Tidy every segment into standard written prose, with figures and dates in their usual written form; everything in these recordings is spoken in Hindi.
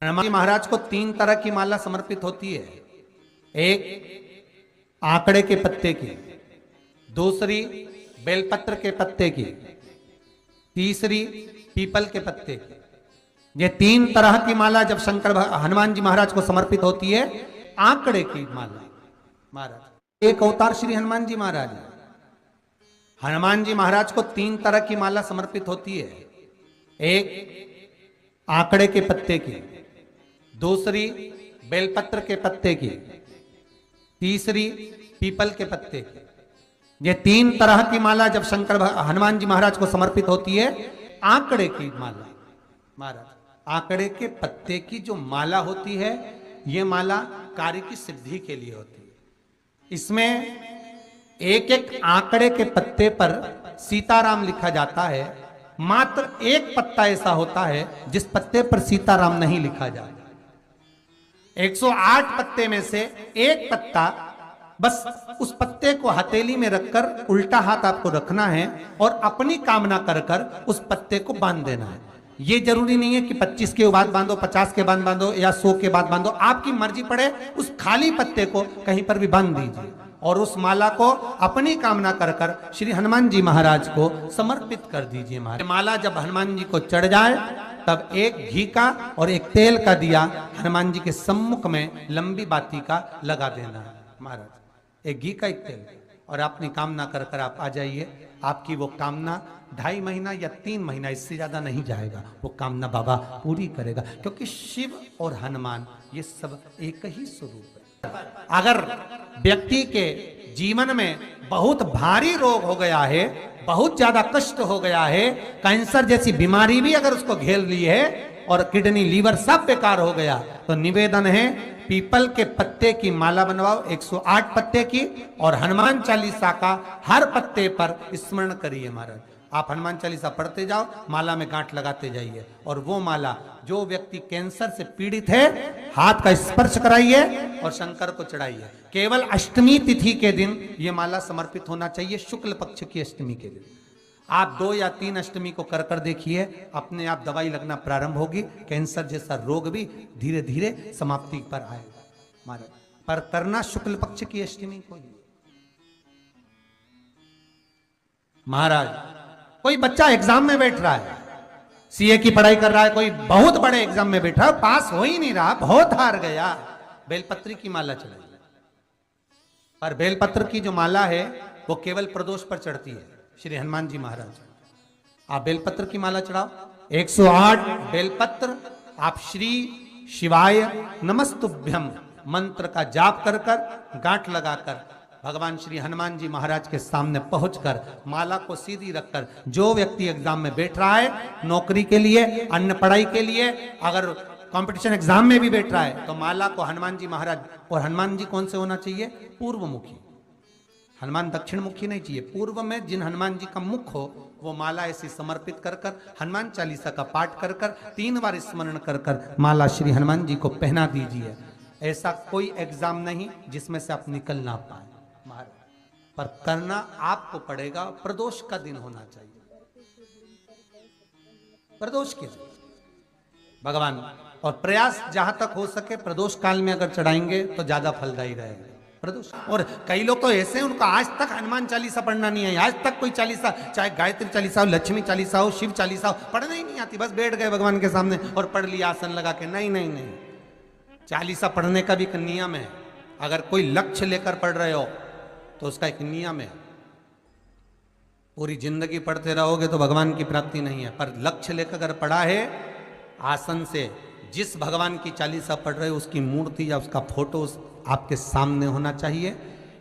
हनुमान जी महाराज को 3 तरह की माला समर्पित होती है। एक आंकड़े के पत्ते की, दूसरी बेलपत्र के पत्ते की, तीसरी पीपल के पत्ते की। ये 3 तरह की माला जब हनुमान जी महाराज को समर्पित होती है। आंकड़े की माला महाराज एक अवतार श्री हनुमान जी महाराज है। हनुमान जी महाराज को 3 तरह की माला समर्पित होती है। एक आंकड़े के पत्ते की, दूसरी बेलपत्र के पत्ते की, तीसरी पीपल के पत्ते की। ये 3 तरह की माला जब हनुमान जी महाराज को समर्पित होती है। आंकड़े की माला महाराज, आंकड़े के पत्ते की जो माला होती है, ये माला कार्य की सिद्धि के लिए होती है। इसमें एक एक आंकड़े के पत्ते पर सीताराम लिखा जाता है। मात्र एक पत्ता ऐसा होता है जिस पत्ते पर सीताराम नहीं लिखा जाता। 108 पत्ते में से एक पत्ता, बस उस पत्ते को हथेली में रखकर उल्टा हाथ आपको रखना है और अपनी कामना कर कर उस पत्ते को बांध देना है। ये जरूरी नहीं है कि 25 के बाद बांधो, 50 के बाद बांधो या 100 के बाद बांधो, आपकी मर्जी पड़े। उस खाली पत्ते को कहीं पर भी बांध दीजिए और उस माला को अपनी कामना कर कर श्री हनुमान जी महाराज को समर्पित कर दीजिए। माला जब हनुमान जी को चढ़ जाए तब एक घी का और एक तेल का दिया हनुमान जी के सम्मुख में लंबी बाती का लगा देना है महाराज। एक घी का, एक तेल, और अपनी कामना कर कर आप आ जाइए। आपकी वो कामना 2.5 महीना या 3 महीना, इससे ज्यादा नहीं जाएगा, वो कामना बाबा पूरी करेगा। क्योंकि शिव और हनुमान ये सब एक ही स्वरूप है। अगर व्यक्ति के जीवन में बहुत भारी रोग हो गया है, बहुत ज्यादा कष्ट हो गया है, कैंसर जैसी बीमारी भी अगर उसको घेर ली है और किडनी लीवर सब बेकार हो गया, तो निवेदन है पीपल के पत्ते की माला बनवाओ, 108 पत्ते की, और हनुमान चालीसा का हर पत्ते पर स्मरण करिए महाराज। आप हनुमान चालीसा पढ़ते जाओ, माला में गांठ लगाते जाइए, और वो माला जो व्यक्ति कैंसर से पीड़ित है हाथ का स्पर्श कराइए और शंकर को चढ़ाइए। केवल अष्टमी तिथि के दिन ये माला समर्पित होना चाहिए, शुक्ल पक्ष की अष्टमी के दिन। आप 2 या 3 अष्टमी को कर कर देखिए, अपने आप दवाई लगना प्रारंभ होगी। कैंसर जैसा रोग भी धीरे धीरे समाप्ति पर आएगा महाराज। पर करना शुक्ल पक्ष की अष्टमी को ही महाराज। कोई बच्चा एग्जाम में बैठ रहा है, सीए की पढ़ाई कर रहा है, कोई बहुत बड़े एग्जाम में बैठा, पास हो ही नहीं रहा, बहुत हार गया, बेलपत्री की माला चढ़ाई। पर बेलपत्र की जो माला है वो केवल प्रदोष पर चढ़ती है श्री हनुमान जी महाराज। आप बेलपत्र की माला चढ़ाओ, 108 बेलपत्र आप श्री शिवाय नमस्तुभ्यम मंत्र का जाप कर कर गांठ लगाकर भगवान श्री हनुमान जी महाराज के सामने पहुंचकर माला को सीधी रखकर, जो व्यक्ति एग्जाम में बैठ रहा है, नौकरी के लिए, अन्य पढ़ाई के लिए, अगर कंपटीशन एग्जाम में भी बैठ रहा है, तो माला को हनुमान जी महाराज, और हनुमान जी कौन से होना चाहिए? पूर्वमुखी। हनुमान दक्षिण मुखी नहीं चाहिए, पूर्व में जिन हनुमान जी का मुख हो वो माला ऐसी समर्पित कर कर हनुमान चालीसा का पाठ कर कर 3 बार स्मरण कर कर माला श्री हनुमान जी को पहना दीजिए। ऐसा कोई एग्जाम नहीं जिसमें से आप निकल ना पाए महाराज, पर करना आपको पड़ेगा। प्रदोष का दिन होना चाहिए, प्रदोष के दिन भगवान, और प्रयास जहां तक हो सके प्रदोष काल में अगर चढ़ाएंगे तो ज्यादा फलदायी रहेगा प्रदोष। और कई लोग तो ऐसे हैं उनको आज तक हनुमान चालीसा पढ़ना नहीं है, आज तक कोई चालीसा, चाहे गायत्री चालीसा हो, लक्ष्मी चालीसा हो, शिव चालीसा हो, पढ़ना ही नहीं आती, बस बैठ गए भगवान के सामने और पढ़ लिया आसन लगा के। नहीं नहीं नहीं, चालीसा पढ़ने का भी एक नियम है। अगर कोई लक्ष्य लेकर पढ़ रहे हो तो उसका एक नियम है। पूरी जिंदगी पढ़ते रहोगे तो भगवान की प्राप्ति नहीं है, पर लक्ष्य लेकर अगर पढ़ा है, आसन से जिस भगवान की चालीसा पढ़ रहे हो उसकी मूर्ति या उसका फोटो आपके सामने होना चाहिए।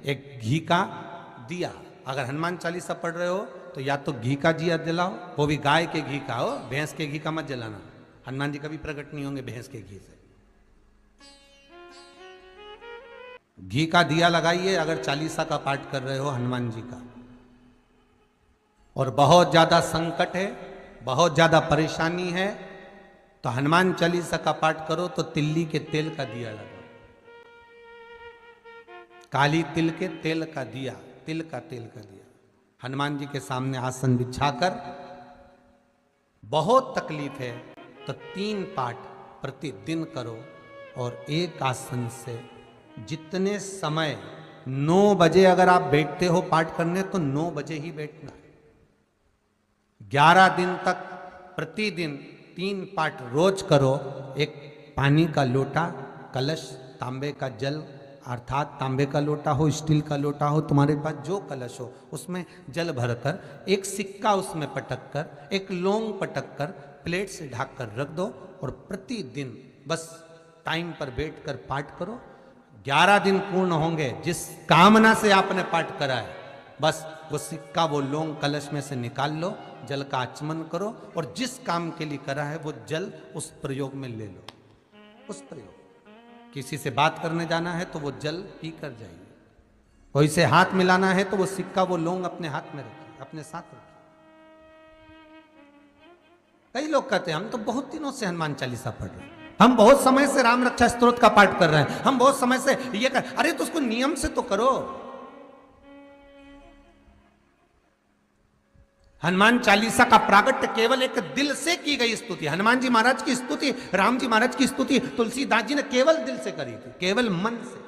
एक घी का दिया, अगर हनुमान चालीसा पढ़ रहे हो तो या तो घी का दिया जलाओ, वो भी गाय के घी का हो, भैंस के घी का मत जलाना, हनुमान जी कभी प्रकट नहीं होंगे भैंस के घी से। घी का दिया लगाइए अगर चालीसा का पाठ कर रहे हो हनुमान जी का। और बहुत ज्यादा संकट है, बहुत ज्यादा परेशानी है, तो हनुमान चालीसा का पाठ करो तो तिल्ली के तेल का दिया लगाओ, काली तिल के तेल का दिया, तिल का तेल का दिया हनुमान जी के सामने आसन बिछाकर। बहुत तकलीफ है तो 3 पाठ प्रतिदिन करो। और एक आसन से जितने समय 9 बजे अगर आप बैठते हो पाठ करने तो 9 बजे ही बैठना है। 11 दिन तक प्रतिदिन 3 पाठ रोज करो। एक पानी का लोटा, कलश, तांबे का जल अर्थात तांबे का लोटा हो, स्टील का लोटा हो, तुम्हारे पास जो कलश हो उसमें जल भरकर, एक सिक्का उसमें पटक कर, एक लौंग पटक कर प्लेट से ढक कर रख दो और प्रतिदिन बस टाइम पर बैठकर पाठ करो। 11 दिन पूर्ण होंगे, जिस कामना से आपने पाठ करा है बस वो सिक्का, वो लौंग कलश में से निकाल लो, जल का आचमन करो और जिस काम के लिए करा है वो जल उस प्रयोग में ले लो। उस प्रयोग, किसी से बात करने जाना है तो वो जल पी कर जाइए, कोई से हाथ मिलाना है तो वो सिक्का, वो लौंग अपने हाथ में रखिए, अपने साथ रखिए। कई लोग कहते हैं हम तो बहुत दिनों से हनुमान चालीसा पढ़ रहे हैं, हम बहुत समय से राम रक्षा स्तोत्र का पाठ कर रहे हैं, हम बहुत समय से ये कर, अरे तो उसको नियम से तो करो। हनुमान चालीसा का प्रागट्य केवल एक दिल से की गई स्तुति, हनुमान जी महाराज की स्तुति, राम जी महाराज की स्तुति तुलसीदास जी ने केवल दिल से करी थी, केवल मन से।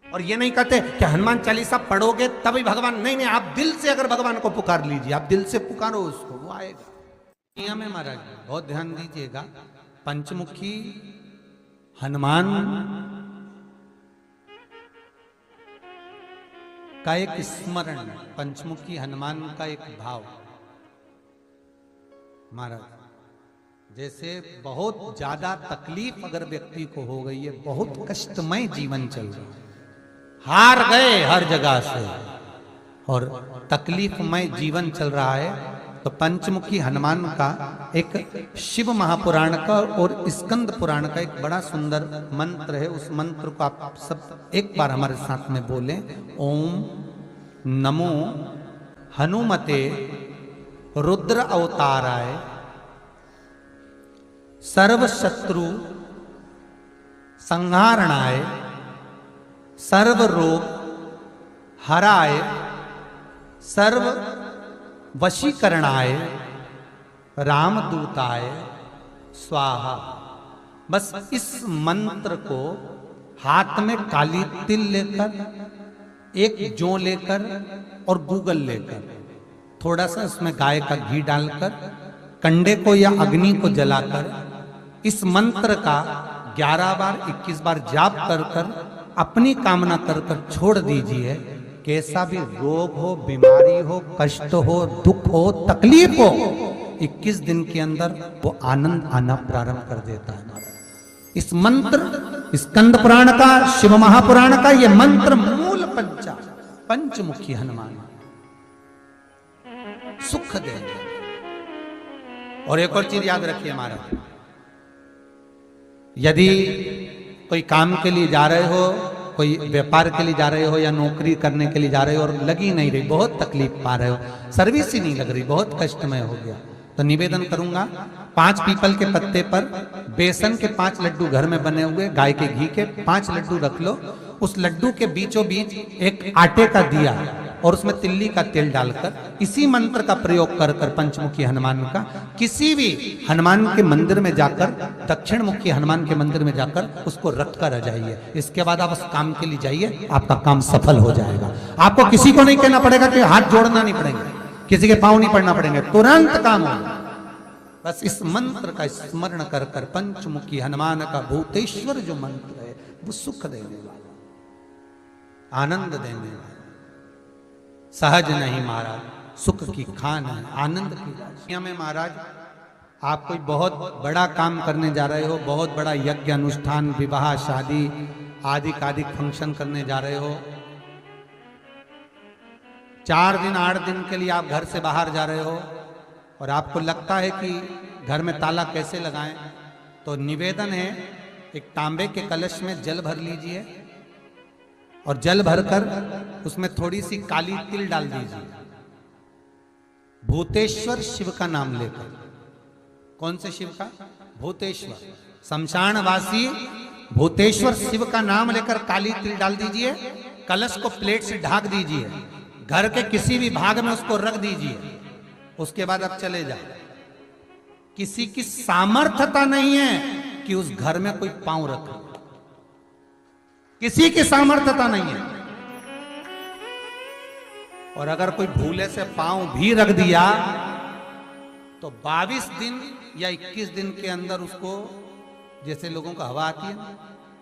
और ये नहीं कहते कि हनुमान चालीसा पढ़ोगे तभी भगवान, नहीं नहीं, आप दिल से अगर भगवान को पुकार लीजिए, आप दिल से पुकारो उसको, वो आएगा। नियम है महाराज, बहुत ध्यान दीजिएगा। पंचमुखी हनुमान का एक स्मरण, पंचमुखी हनुमान का एक भाव। महाराज जैसे बहुत ज्यादा तकलीफ अगर व्यक्ति को हो गई है, बहुत कष्टमय जीवन चल रहा है, हार गए हर जगह से और तकलीफमय जीवन चल रहा है, तो पंचमुखी हनुमान का एक शिव महापुराण का और स्कंद पुराण का एक बड़ा सुंदर मंत्र है। उस मंत्र को आप सब एक बार हमारे साथ में बोलें। ओम नमो हनुमते रुद्र अवताराय सर्व शत्रु संहारणाय सर्व रोग हराय सर्व वशीकरणाय रामदूताय स्वाहा। बस इस मंत्र को हाथ में काली तिल लेकर, एक जौ लेकर और गूगल लेकर, थोड़ा सा उसमें गाय का घी डालकर, कंडे को या अग्नि को जलाकर इस मंत्र का 11 बार 21 बार जाप कर कर अपनी कामना कर कर छोड़ दीजिए। कैसा भी रोग हो, बीमारी हो, कष्ट हो, दुख हो, तकलीफ हो, 21 दिन के अंदर वो आनंद आना प्रारंभ कर देता है। इस मंत्र, स्कंद पुराण का, शिव महापुराण का ये मंत्र मूल पंचमुखी हनुमान सुख देंगे। और एक और चीज याद रखिए महाराज, यदि कोई काम के लिए जा रहे हो, कोई व्यापार के लिए जा रहे हो या नौकरी करने के लिए जा रहे हो और लगी नहीं रही, बहुत तकलीफ पा रहे हो, सर्विस ही नहीं लग रही, बहुत कष्टमय हो गया, तो निवेदन करूंगा 5 पीपल के पत्ते पर बेसन के 5 लड्डू घर में बने हुए, गाय के घी के 5 लड्डू रख लो, उस लड्डू के बीचों बीच एक आटे का दिया और उसमें तिल्ली का तेल डालकर इसी मंत्र का प्रयोग कर कर पंचमुखी हनुमान का किसी भी हनुमान के मंदिर में जाकर, दक्षिण मुखी हनुमान के मंदिर में जाकर उसको रख कर आ जाइए। इसके बाद आप उस काम के लिए जाइए, आपका काम सफल हो जाएगा। आपको किसी को नहीं कहना पड़ेगा कि हाथ जोड़ना नहीं पड़ेंगे, किसी के पांव नहीं पड़ना पड़ेंगे, तुरंत काम होगा। बस इस मंत्र का स्मरण कर कर पंचमुखी हनुमान का भूतेश्वर जो मंत्र है वो सुख देने वाला, आनंद देने वाला, सहज नहीं महाराज, सुख की खान है, आनंद की राशि में। महाराज आप कोई बहुत बड़ा काम करने जा रहे हो, बहुत बड़ा यज्ञ अनुष्ठान, विवाह, शादी आदि फंक्शन करने जा रहे हो, 4 दिन 8 दिन के लिए आप घर से बाहर जा रहे हो और आपको लगता है कि घर में ताला कैसे लगाएं, तो निवेदन है एक तांबे के कलश में जल भर लीजिए और जल भरकर उसमें थोड़ी सी काली तिल डाल दीजिए, भूतेश्वर शिव का नाम लेकर। कौन से शिव का? भूतेश्वर, शमशानवासी भूतेश्वर शिव का नाम लेकर काली तिल डाल दीजिए, कलश को प्लेट से ढक दीजिए, घर के किसी भी भाग में उसको रख दीजिए। उसके बाद आप चले जाओ। किसी की सामर्थ्यता नहीं है कि उस घर में कोई पांव रखे, किसी की सामर्थ्यता नहीं है। और अगर कोई भूले से पांव भी रख दिया तो 22 दिन या 21 दिन के अंदर उसको, जैसे लोगों को हवा आती है,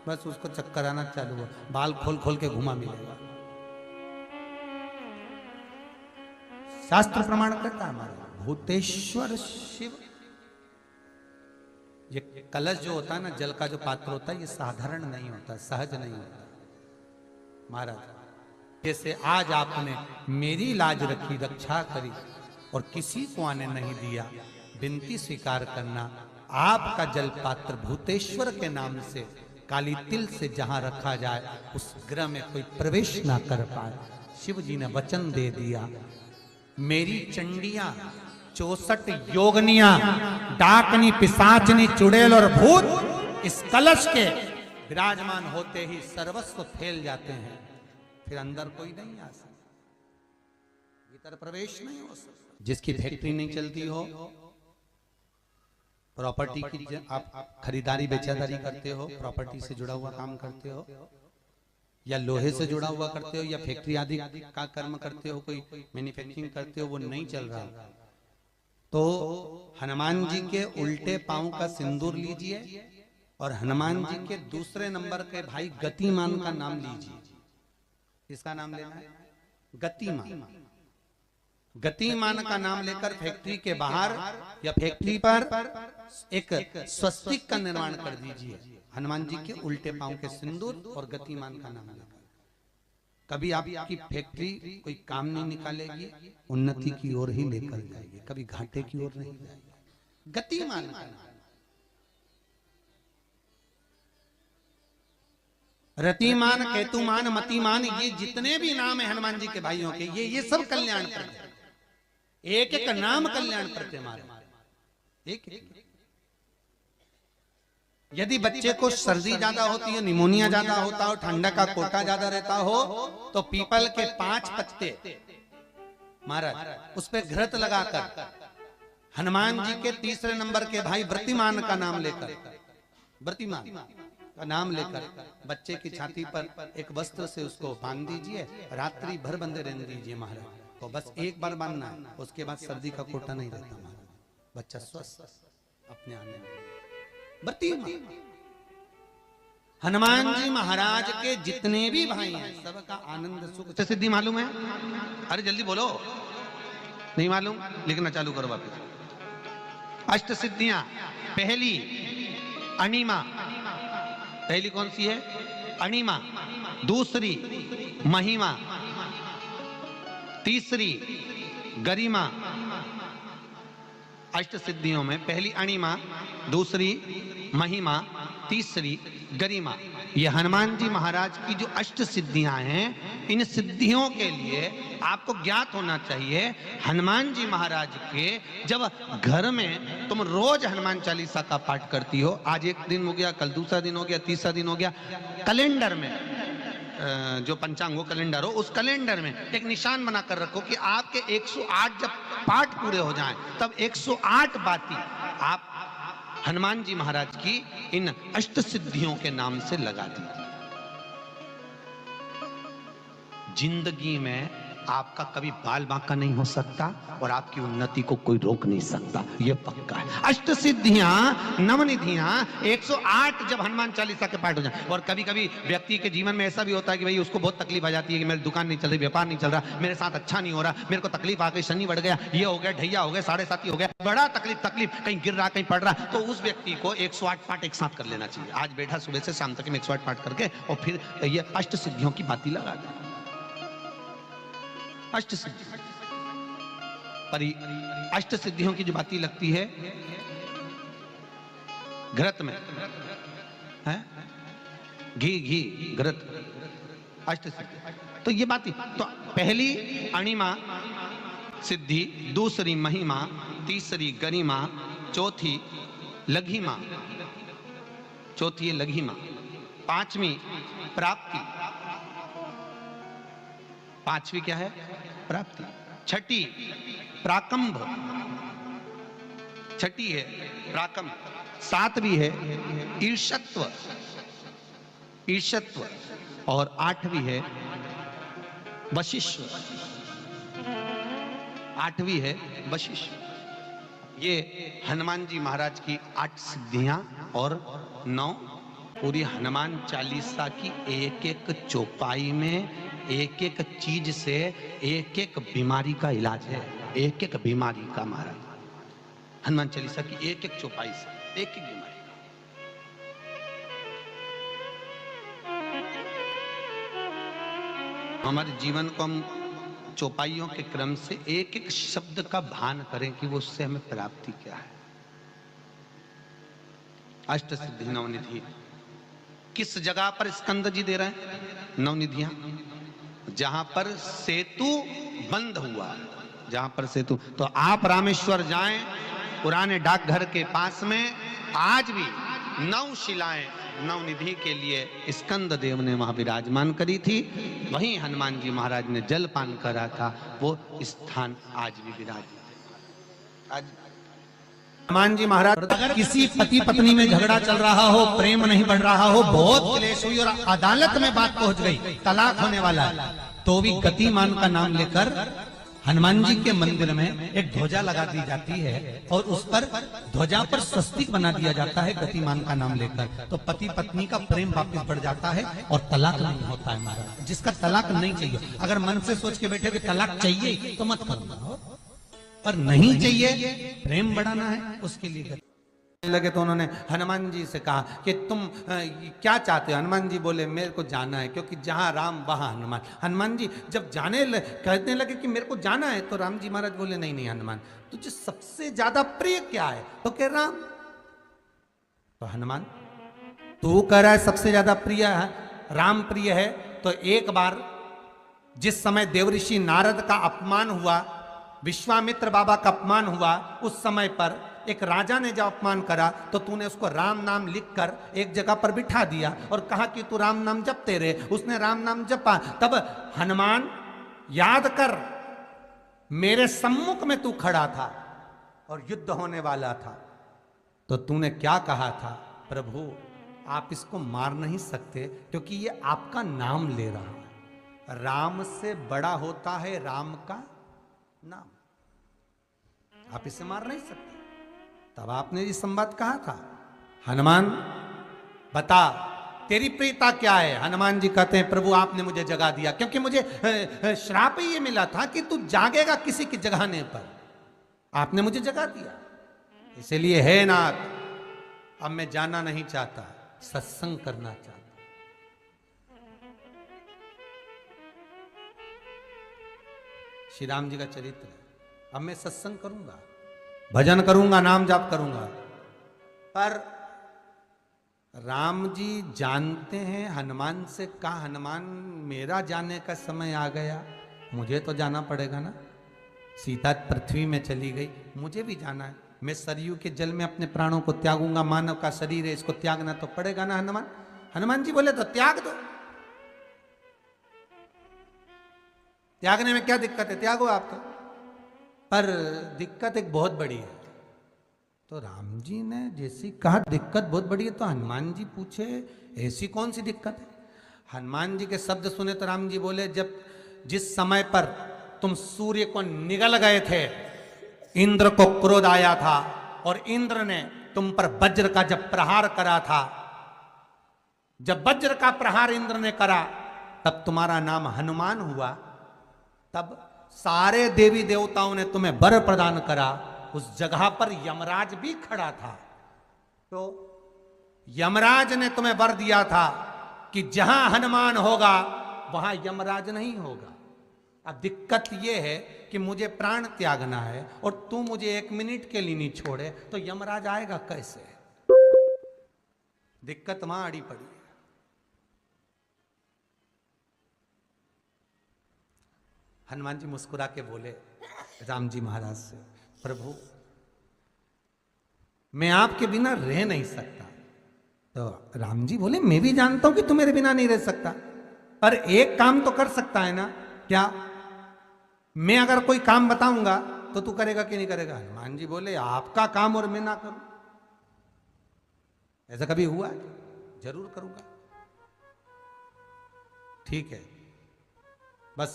बस उसको चक्कर आना चालू हो, बाल खोल खोल के घुमा मिलेगा। शास्त्र प्रमाण करता है हमारा भूतेश्वर शिव। ये कलश जो होता है ना, जल का जो पात्र होता है, ये साधारण नहीं होता, सहज नहीं होता महाराज। जैसे आज आपने मेरी लाज रखी, रक्षा करी और किसी को आने नहीं दिया, विनती स्वीकार करना। आपका जल पात्र भूतेश्वर के नाम से काली तिल से जहां रखा जाए उस गृह में कोई प्रवेश ना कर पाए। शिव जी ने वचन दे दिया, मेरी चंडियां 64 योगनियां, डाकनी, पिशाचनी, चुड़ैल और भूत इस कलश के विराजमान होते ही सर्वस्व फैल जाते हैं, फिर अंदर कोई नहीं आ सकता, भीतर प्रवेश नहीं हो सकता। जिसकी फैक्ट्री नहीं चलती हो, प्रॉपर्टी की आप खरीदारी बेचादारी करते हो, प्रॉपर्टी से जुड़ा हुआ काम करते हो, या लोहे से जुड़ा हुआ करते हो, या फैक्ट्री आदि का कर्म करते हो, कोई मैन्युफैक्चरिंग करते हो, वो नहीं चल रहा, तो हनुमान जी के उल्टे पांव का सिंदूर लीजिए और हनुमान जी के दूसरे नंबर के भाई गतिमान का नाम लीजिए। किसका नाम लेना है? गतिमान। गतिमान का नाम लेकर फैक्ट्री के बाहर या फैक्ट्री पर एक स्वस्तिक का निर्माण कर दीजिए, हनुमान जी के उल्टे पांव के सिंदूर और गतिमान का नाम लेकर। कभी आपकी फैक्ट्री कोई काम नहीं निकालेगी, उन्नति की ओर ही लेकर जाएगी, कभी घाटे की ओर नहीं जाएगी। गतिमान का नाम, रतिमान, केतुमान, मतिमान, ये जितने भी नाम है हनुमान जी के भाइयों के, ये सब कल्याण प्रद, एक एक नाम कल्याण प्रद हमारे, एक एक। यदि बच्चे को सर्दी ज्यादा होती है, निमोनिया ज्यादा होता हो, ठंडा का कोटा ज्यादा रहता हो, तो पीपल के 5 पत्ते महाराज उस पे घृत लगाकर हनुमान जी के तीसरे नंबर के भाई व्रतिमान का नाम लेकर, व्रतिमान का नाम लेकर बच्चे की छाती पर एक वस्त्र से उसको बांध दीजिए, रात्रि भर बंधे रहने दीजिए महाराज। तो बस एक बार बांधना है, उसके बाद सर्दी का कोटा नहीं रहता महाराज, बच्चा स्वस्थ अपने आने में। हनुमान जी महाराज के जितने भी भाई हैं सबका आनंद सुख सिद्धि मालूम है? अरे जल्दी बोलो, नहीं मालूम? लिखना चालू करो वापस। अष्ट सिद्धियां, पहली अणिमा, पहली कौन सी है? अणिमा। दूसरी महिमा, तीसरी गरिमा। अष्ट सिद्धियों में पहली अणिमा, दूसरी महिमा, तीसरी गरिमा। ये हनुमान जी महाराज की जो अष्ट सिद्धियां हैं, इन सिद्धियों के लिए आपको ज्ञात होना चाहिए, हनुमान जी महाराज के जब घर में तुम रोज हनुमान चालीसा का पाठ करती हो, आज एक दिन हो गया, कल दूसरा दिन हो गया, तीसरा दिन हो गया, कैलेंडर में जो पंचांग हो कैलेंडर हो, उस कैलेंडर में एक निशान बनाकर रखो कि आपके 108 जब पाठ पूरे हो जाएं, तब 108 बाती आप हनुमान जी महाराज की इन अष्ट सिद्धियों के नाम से लगा दीजिए। जिंदगी में आपका कभी बाल बांका नहीं हो सकता और आपकी उन्नति को कोई रोक नहीं सकता, यह पक्का है। अष्ट सिद्धियां, नवनिधियां, 108 जब हनुमान चालीसा के पाठ हो जाए। और कभी कभी व्यक्ति के जीवन में ऐसा भी होता है कि भाई उसको बहुत तकलीफ आ जाती है कि मेरी दुकान नहीं चल रही, व्यापार नहीं चल रहा, मेरे साथ अच्छा नहीं हो रहा, मेरे को तकलीफ आ गई, शनि बढ़ गया, ये हो गया, ढैया हो गया, 7.5 हो गया, बड़ा तकलीफ, कहीं गिर रहा, कहीं पड़ रहा, तो उस व्यक्ति को 108 पाठ एक साथ कर लेना चाहिए। आज बैठा सुबह से शाम तक 108 पाठ करके और फिर ये अष्ट सिद्धियों की बाती लगा दे। अष्ट सिद्धि पर अष्ट सिद्धियों की जो बाती लगती है घृत में है, घी घृत, अष्ट सिद्धि। तो ये बाती, तो पहली अणिमा सिद्धि, दूसरी महिमा, तीसरी गरिमा, चौथी लघिमा, चौथी है लघिमा, पांचवी प्राप्ति, पांचवी क्या है? प्राप्ति। छठी प्राकंभ, छठी है प्राकंभ, सातवीं है ईर्ष्यत्व, ईर्ष्यत्व, और आठवीं है वशिष्ठ, आठवीं है वशिष्ठ। ये हनुमान जी महाराज की 8 सिद्धियां और 9। पूरी हनुमान चालीसा की एक एक चौपाई में एक एक चीज से एक एक बीमारी का इलाज है, एक एक बीमारी का। महाराज हनुमान चालीसा की एक एक चौपाई से एक एक बीमारी का। हमारे जीवन को हम चौपाइयों के क्रम से एक एक शब्द का भान करें कि वो उससे हमें प्राप्ति क्या है। अष्ट सिद्धि नवनिधि किस जगह पर स्कंद जी दे रहे हैं? नवनिधियां जहां पर सेतु बंद हुआ, जहां पर सेतु। तो आप रामेश्वर जाएं, पुराने डाकघर के पास में आज भी 9 शिलाएं नवनिधि के लिए स्कंद देव ने वहां विराजमान करी थी। वहीं हनुमान जी महाराज ने जलपान करा था, वो स्थान आज भी विराजमान। आज हनुमान जी महाराज अगर किसी पति पत्नी में झगड़ा चल रहा हो, प्रेम नहीं बढ़ रहा हो, बहुत क्लेश हुई और अदालत में बात पहुंच गई, तलाक होने वाला है, तो भी गतिमान का नाम लेकर हनुमान जी के मंदिर में एक ध्वजा लगा दी जाती है और उस पर ध्वजा पर स्वस्तिक बना दिया जाता है गतिमान का नाम लेकर। तो पति पत्नी का प्रेम वापस बढ़ जाता है और तलाक नहीं होता है। महाराज जिसका तलाक नहीं चाहिए, अगर मन से सोच के बैठे कि तलाक चाहिए तो मत करो, पर नहीं चाहिए, प्रेम बढ़ाना है, उसके लिए लगे। तो उन्होंने हनुमान जी से कहा कि तुम क्या चाहते हो? हनुमान जी बोले मेरे को जाना है, क्योंकि जहां राम वहां हनुमान। हनुमान जी जब कहने लगे कि मेरे को जाना है, तो राम जी महाराज बोले नहीं नहीं हनुमान, तुझे सबसे ज्यादा प्रिय क्या है? तो कह राम। तो हनुमान तू कह रहा है सबसे ज्यादा प्रिय है राम प्रिय है, तो एक बार जिस समय देवऋषि नारद का अपमान हुआ, विश्वामित्र बाबा का अपमान हुआ, उस समय पर एक राजा ने जब अपमान करा तो तूने उसको राम नाम लिखकर एक जगह पर बिठा दिया और कहा कि तू राम नाम जपते रहे। उसने राम नाम जपा। तब हनुमान याद कर, मेरे सम्मुख में तू खड़ा था और युद्ध होने वाला था, तो तूने क्या कहा था? प्रभु आप इसको मार नहीं सकते क्योंकि ये आपका नाम ले रहा है। राम से बड़ा होता है राम का नाम, आप इसे मार नहीं सकते। तब आपने ये संवाद कहा था, हनुमान बता तेरी प्रियता क्या है? हनुमान जी कहते हैं प्रभु आपने मुझे जगा दिया, क्योंकि मुझे श्राप ये मिला था कि तू जागेगा किसी की जगाने पर, आपने मुझे जगा दिया। इसलिए हे नाथ अब मैं जाना नहीं चाहता, सत्संग करना चाहता। श्री राम जी का चरित्र है। अब मैं सत्संग करूंगा, भजन करूंगा, नाम जाप करूंगा। पर राम जी जानते हैं, हनुमान से कहा हनुमान मेरा जाने का समय आ गया, मुझे तो जाना पड़ेगा ना। सीता पृथ्वी में चली गई, मुझे भी जाना है। मैं सरयू के जल में अपने प्राणों को त्यागूंगा, मानव का शरीर है, इसको त्यागना तो पड़ेगा ना हनुमान। हनुमान जी बोले तो त्याग दो, त्यागने में क्या दिक्कत है, त्यागो आप तो। पर दिक्कत एक बहुत बड़ी है। तो राम जी ने जैसी कहा दिक्कत बहुत बड़ी है, तो हनुमान जी पूछे ऐसी कौन सी दिक्कत है? हनुमान जी के शब्द सुने तो राम जी बोले जब जिस समय पर तुम सूर्य को निगल गए थे, इंद्र को क्रोध आया था और इंद्र ने तुम पर वज्र का जब प्रहार करा था, जब वज्र का प्रहार इंद्र ने करा तब तुम्हारा नाम हनुमान हुआ। तब सारे देवी देवताओं ने तुम्हें वर प्रदान करा। उस जगह पर यमराज भी खड़ा था, तो यमराज ने तुम्हें वर दिया था कि जहां हनुमान होगा वहां यमराज नहीं होगा। अब दिक्कत यह है कि मुझे प्राण त्यागना है और तू मुझे 1 मिनट के लिए नहीं छोड़े, तो यमराज आएगा कैसे? दिक्कत वहां अड़ी पड़ी है। हनुमान जी मुस्कुरा के बोले राम जी महाराज से, प्रभु मैं आपके बिना रह नहीं सकता। तो राम जी बोले मैं भी जानता हूं कि तू मेरे बिना नहीं रह सकता, पर एक काम तो कर सकता है ना। क्या? मैं अगर कोई काम बताऊंगा तो तू करेगा कि नहीं करेगा? हनुमान जी बोले आपका काम और मैं ना करूं, ऐसा कभी हुआ है? जरूर करूंगा। ठीक है, बस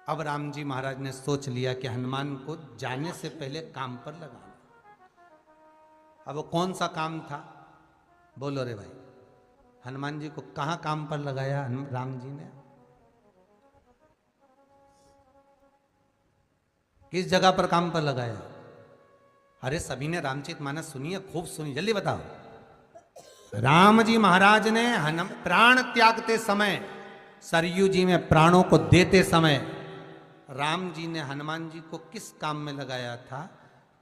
अब राम जी महाराज ने सोच लिया कि हनुमान को जाने से पहले काम पर लगाना। अब वो कौन सा काम था? बोलो रे भाई, हनुमान जी को कहां काम पर लगाया राम जी ने? किस जगह पर काम पर लगाया? अरे सभी ने रामचरितमानस सुनी है, खूब सुनी, जल्दी बताओ। राम जी महाराज ने प्राण त्यागते समय, सरयू जी में प्राणों को देते समय, राम जी ने हनुमान जी को किस काम में लगाया था?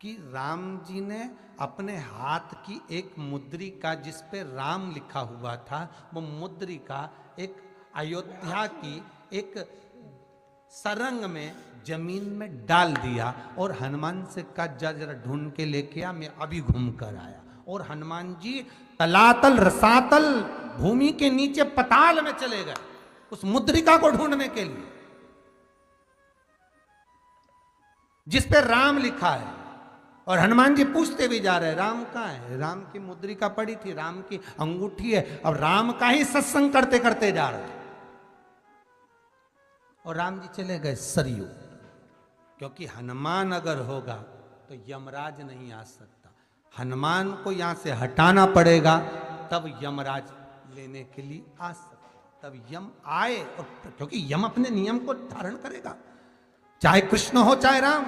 कि राम जी ने अपने हाथ की एक मुद्रिका जिस पे राम लिखा हुआ था, वो मुद्रिका एक अयोध्या की एक सरंग में जमीन में डाल दिया और हनुमान से कहा जा जरा ढूंढ के लेके आ, मैं अभी घूम कर आया। और हनुमान जी तलातल रसातल भूमि के नीचे पताल में चले गए उस मुद्रिका को ढूंढने के लिए जिस पे राम लिखा है। और हनुमान जी पूछते भी जा रहे राम कहाँ है? राम की मुद्रिका पड़ी थी, राम की अंगूठी है। अब राम का ही सत्संग करते करते जा रहे और राम जी चले गए सरयू, क्योंकि हनुमान अगर होगा तो यमराज नहीं आ सकता। हनुमान को यहां से हटाना पड़ेगा तब यमराज लेने के लिए आ सकता, तब यम आए। और क्योंकि यम अपने नियम को धारण करेगा, चाहे कृष्ण हो चाहे राम।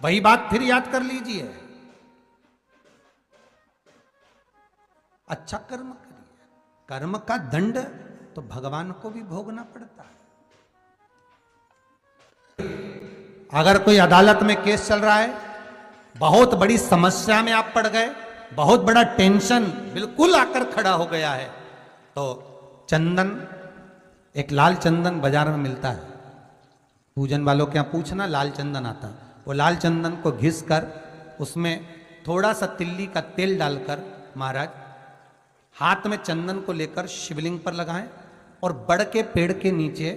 वही बात फिर याद कर लीजिए, अच्छा कर्म करिए, कर्म का दंड तो भगवान को भी भोगना पड़ता है। अगर कोई अदालत में केस चल रहा है, बहुत बड़ी समस्या में आप पड़ गए, बहुत बड़ा टेंशन बिल्कुल आकर खड़ा हो गया है, तो चंदन, एक लाल चंदन बाजार में मिलता है, पूजन वालों के यहाँ पूछना, लाल चंदन आता है। वो लाल चंदन को घिस कर उसमें थोड़ा सा तिल्ली का तेल डालकर महाराज हाथ में चंदन को लेकर शिवलिंग पर लगाएं और बड़ के पेड़ के नीचे,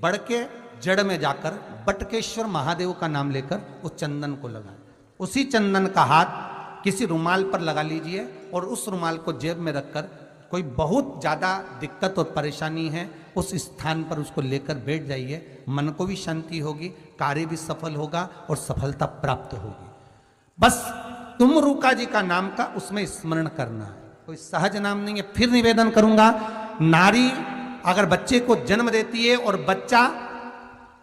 बड़ के जड़ में जाकर बटकेश्वर महादेव का नाम लेकर उस चंदन को लगाएं। उसी चंदन का हाथ किसी रुमाल पर लगा लीजिए और उस रुमाल को जेब में रखकर कोई बहुत ज़्यादा दिक्कत और परेशानी है उस स्थान पर उसको लेकर बैठ जाइए। मन को भी शांति होगी, कार्य भी सफल होगा और सफलता प्राप्त होगी। बस तुम रूका जी का नाम का उसमें स्मरण करना है, कोई सहज नाम नहीं है। फिर निवेदन करूंगा, नारी अगर बच्चे को जन्म देती है और बच्चा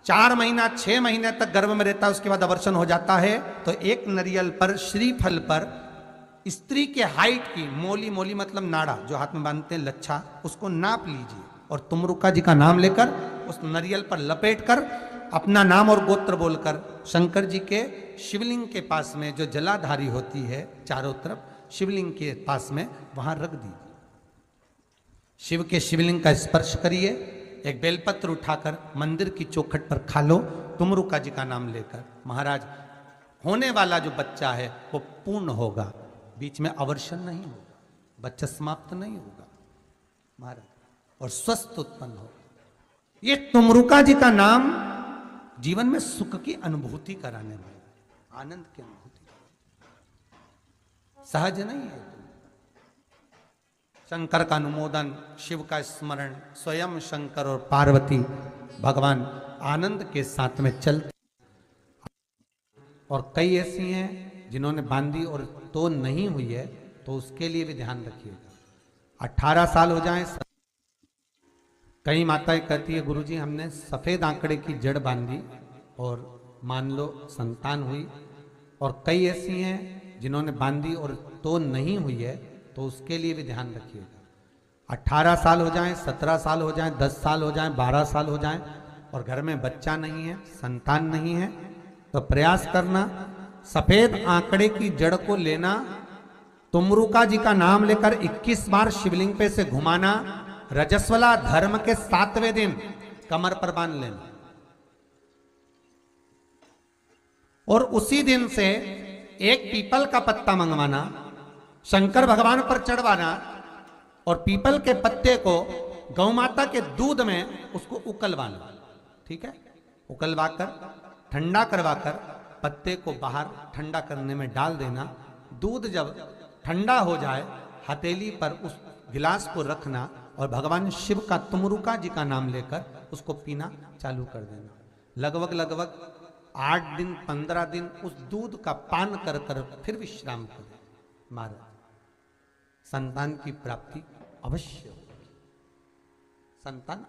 4 महीना 6 महीने तक गर्भ में रहता है, उसके बाद अवर्षण हो जाता है, तो एक नरियल पर, श्रीफल पर स्त्री के हाइट की मोली, मोली मतलब नाड़ा जो हाथ में बांधते हैं, लच्छा, उसको नाप लीजिए और तुमरुका जी का नाम लेकर उस नरियल पर लपेट कर अपना नाम और गोत्र बोलकर शंकर जी के शिवलिंग के पास में जो जलाधारी होती है चारों तरफ शिवलिंग के पास में, वहां रख दीजिए। शिव के शिवलिंग का स्पर्श करिए, एक बेलपत्र उठाकर मंदिर की चौखट पर खा लो तुमरुका जी का नाम लेकर। महाराज होने वाला जो बच्चा है वो पूर्ण होगा, बीच में अवर्षण नहीं होगा, बच्चा समाप्त नहीं होगा महाराज, और स्वस्थ उत्पन्न होगा। ये तुमरुका जी का नाम जीवन में सुख की अनुभूति कराने वाला, आनंद की अनुभूति, सहज नहीं है। शंकर का अनुमोदन, शिव का स्मरण, स्वयं शंकर और पार्वती भगवान आनंद के साथ में चलते। और कई ऐसी हैं जिन्होंने बांधी और तो नहीं हुई है, तो उसके लिए भी ध्यान रखिएगा। 18 साल हो जाएं, कई माताएं कहती है गुरुजी हमने सफेद आंकड़े की जड़ बांधी और मान लो संतान हुई। और कई ऐसी हैं जिन्होंने बांधी और तो नहीं हुई है, तो उसके लिए भी ध्यान रखिएगा। 18 साल हो जाएं, 17 साल हो जाएं, 10 साल हो जाएं, 12 साल हो जाएं और घर में बच्चा नहीं है, संतान नहीं है, तो प्रयास करना सफेद आंकड़े की जड़ को लेना, तुमरुका जी का नाम लेकर 21 बार शिवलिंग पे से घुमाना, रजस्वला धर्म के 7वें दिन कमर पर बांध लेना और उसी दिन से एक पीपल का पत्ता मंगवाना, शंकर भगवान पर चढ़वाना और पीपल के पत्ते को गौ माता के दूध में उसको उकलवाना। ठीक है, उकलवाकर ठंडा करवाकर पत्ते को बाहर ठंडा करने में डाल देना। दूध जब ठंडा हो जाए हथेली पर उस गिलास को रखना और भगवान शिव का तुमरुका जी का नाम लेकर उसको पीना चालू कर देना। लगभग 8 दिन 15 दिन उस दूध का पान कर कर फिर विश्राम करें। महाराज संतान की प्राप्ति अवश्य, संतान